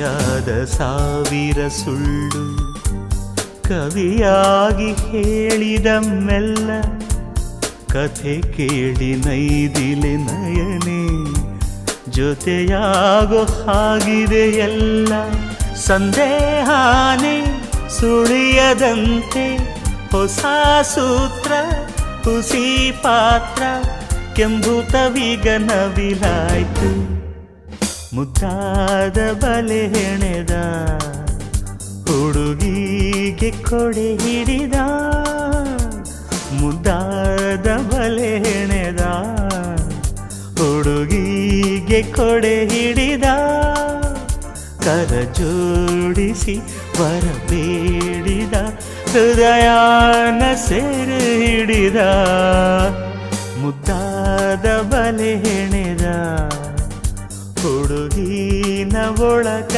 ಕಥೆಯಾದ ಸಾವಿರ ಸುಳ್ಳು ಕವಿಯಾಗಿ ಹೇಳಿದ ಮೆಲ್ಲ ಕಥೆ ಕೇಳಿ ನೈದಿಲೆ ನಯನೆ ಜೊತೆಯಾಗೋ ಹಾಗಿದೆ ಎಲ್ಲ ಸಂದೇಹಾನೆ ಸುಳಿಯದಂತೆ ಹೊಸ ಸೂತ್ರ ಹುಸಿ ಪಾತ್ರ ಕೆಂಬುತವೀಗ ನವಿಲಾಯ್ತು ಮುದ್ದಾದ ಬಲೆ ಹೆಣೆದ ಹುಡುಗಿಗೆ ಕೊಡೆ ಹಿಡಿದ ಮುದ್ದಾದ ಬಲೆ ಹೆಣೆದ ಹುಡುಗಿಗೆ ಕೊಡೆ ಹಿಡಿದ ಕರ ಜೋಡಿಸಿ ಬರಬೇಡಿದ ಹೃದಯನ ಸೆರೆ ಹಿಡಿದ ಮುದ್ದಾದ ಬಲೆ ಹೆಣೆದ ಹುಡುಗಿನ ಒಳಗ